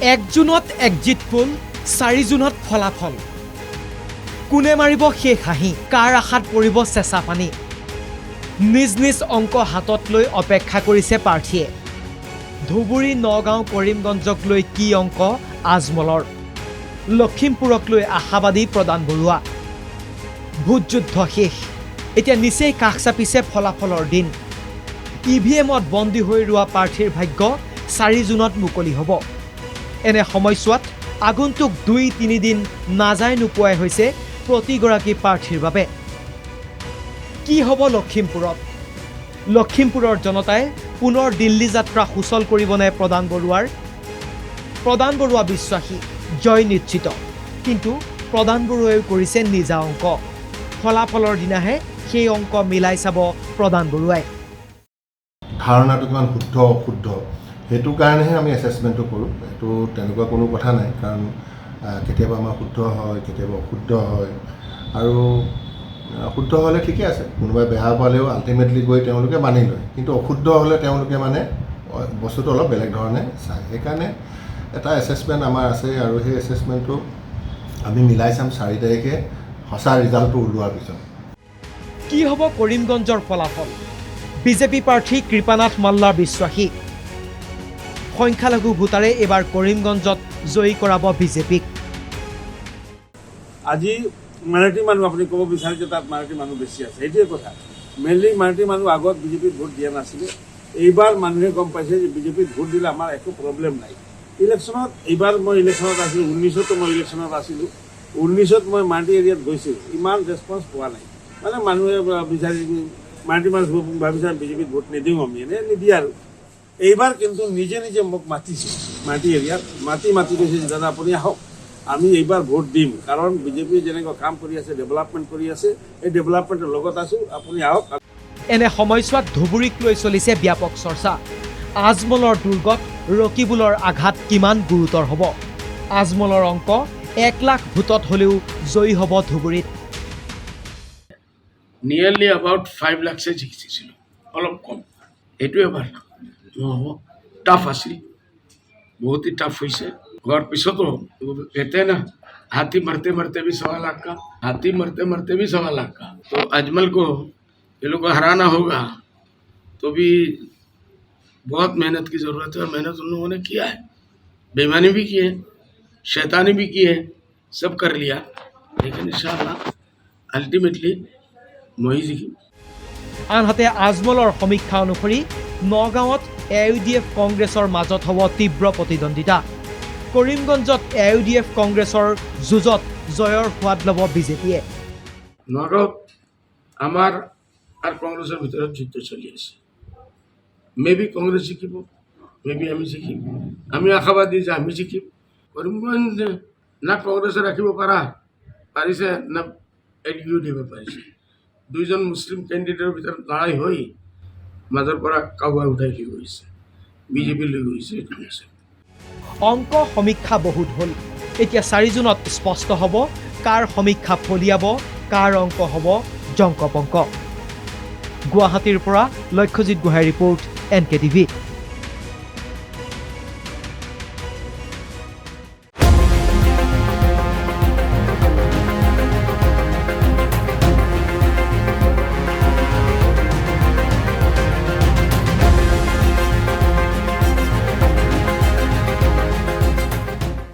1 জুনত exit pole 4 জুনত ফলাফল কোনে মাৰিব সেই হাঁহি কাৰ আশাত পৰিব চেঁচা পানী নিজ নিজ অংক হাতত লৈ অপেক্ষা কৰিছে প্ৰাৰ্থীয়ে ধুবুৰী নগাঁও কৰিমগঞ্জক লৈ কি অংক আজমলৰ লখিমপুৰক লৈ আশাবাদী প্ৰদান বৰুৱা ভোট যুদ্ধ শেষ এতিয়া নিচেই কাষ চাপিছে ফলাফলৰ দিন ইভিএমত বন্দী হৈ ৰোৱা প্ৰাৰ্থীৰ ভাগ্য 4 জুনত মুকলি হ'ব এনে সময়ছোৱাত আগন্তুক 2-3 দিন নাযায় নোপোৱাই হৈছে প্ৰতিগৰাকী প্ৰাৰ্থীৰ বাবে কি হ'ব লখিমপুৰৰ জনতাই পুনৰ দিল্লী যাত্ৰা সুচল কৰিবনে প্ৰদান বৰুৱা বিশ্বাসী জয় নিশ্চিত কিন্তু প্ৰদান বৰুৱাই কৰিছে নিজা অংক ফলাফলৰ দিনাহে সেই অংক মিলাই চাব প্ৰদান বৰুৱাই ধাৰণাটো কিমান শুদ্ধ অশুদ্ধ সেইটো কাৰণেহে আমি এছেছমেণ্টটো কৰোঁ এইটো তেনেকুৱা কোনো কথা নাই কাৰণ কেতিয়াবা আমাৰ শুদ্ধ হয় কেতিয়াবা অশুদ্ধ হয় আৰু শুদ্ধ হ'লে ঠিকে আছে কোনোবাই বেয়া পালেও আল্টিমেটলি গৈ তেওঁলোকে মানি লয় কিন্তু অশুদ্ধ হ'লে তেওঁলোকে মানে বস্তুটো অলপ বেলেগ ধৰণে চায় সেইকাৰণে এটা এছেছমেণ্ট আমাৰ আছে আৰু সেই এছেছমেণ্টটো আমি মিলাই চাম 4 তাৰিখে সঁচা ৰিজাল্টটো ওলোৱাৰ পিছত কি হ'ব কৰিমগঞ্জৰ ফলাফল বিজেপি প্ৰাৰ্থী কৃপানাথ মাল্লাৰ বিশ্বাসী সংখ্যালঘু ভোটাৰে এবাৰ কৰিমগঞ্জত জয়ী কৰাব বিজেপিক আজি মাৰাঠী মানুহ আপুনি ক'ব বিচাৰিছে তাত মাৰাঠী মানুহ বেছি আছে সেইটোৱে কথা মেইনলি মাৰাঠী মানুহ আগত বিজেপিত ভোট দিয়া নাছিলে এইবাৰ মানুহে গম পাইছে যে বিজেপিত ভোট দিলে আমাৰ একো প্ৰব্লেম নাই ইলেকশ্যনত এইবাৰ মই ইলেকশ্যনত আছিলোঁ 19তো মই ইলেকশ্যনত আছিলোঁ 19ত মই মাৰাঠী এৰিয়াত গৈছিলোঁ ইমান ৰেছপন্স পোৱা নাই মানে মানুহে বিচাৰি মাৰাঠী মানুহ ভাবিছে বিজেপিত ভোট নিদিওঁ আমি এনে নিদিয়ে আৰু এইবাৰ কিন্তু নিজে নিজে মোক মাতিছে মাৰাঠী এৰিয়াত মাতি কৈছে যে দাদা আপুনি আহক আমি এইবাৰ ভোট দিম কাৰণ বিজেপি যেনেকৈ কাম কৰি আছে ডেভেলপমেণ্ট কৰি আছে এই ডেভেলপমেণ্টৰ লগত আছোঁ আপুনি আহক এনে সময়ছোৱাত ধুবুৰীক লৈ চলিছে ব্যাপক চৰ্চা আজমলৰ দুৰ্গত ৰকিবুলৰ আঘাত কিমান গুৰুতৰ হ'ব আজমলৰ অংক 1 লাখ ভোটত হ'লেও জয়ী হ'ব ধুবুৰীত নিয়াৰলি এবাউট 5 লাখছে জিকিছিলোঁ অলপ কম এইটোৱে এবাৰ নহ'ব টাফ আছিল বহুত টাফ হৈছে और पिछतो कहते हैं ना हाथी मरते मरते भी 1.25 लाख का हाथी मरते भी 1.25 लाख का तो अजमल को ये लोग को हराना होगा तो भी बहुत मेहनत की ज़रूरत है और मेहनत उन लोगों ने किया है बेईमानी भी की है शैतानी भी की है सब कर लिया लेकिन इंशाअल्लाह अल्टीमेटली মই জিকিম আনহাতে আজমলৰ সমীক্ষা অনুসৰি নগাঁৱত AUDF কংগ্ৰেছৰ মাজত হ'ব তীব্ৰ প্ৰতিদ্বন্দ্বিতা কৰিমগঞ্জত AUDF কংগ্ৰেছৰ যুঁজত জয়ৰ সোৱাদ ল'ব বিজেপিয়ে নগাঁৱত আমাৰ আৰু কংগ্ৰেছৰ ভিতৰত যুদ্ধ চলি আছে মেবি কংগ্ৰেছ জিকিব মেবি আমি জিকিম আমি আশাবাদী যে আমি জিকিম কৰিমগঞ্জ না কংগ্ৰেছে ৰাখিব পাৰিছে না AUDF পাৰিছে দুইজন মুছলিম কেণ্ডিডেটৰ ভিতৰত লৰাই হৈ মাজৰ পৰা কাউবাই উঠাই লৈ গৈছে বিজেপি লৈ গৈছে এইটো হৈছে অংক সমীক্ষা বহুত হ'ল এতিয়া 4 জুনত স্পষ্ট হ'ব কাৰ সমীক্ষা ফলিয়াব কাৰ অংক হ'ব জংকপংক গুৱাহাটীৰ পৰা লক্ষ্যজিৎ গোহাঁইৰ ৰিপৰ্ট NKTV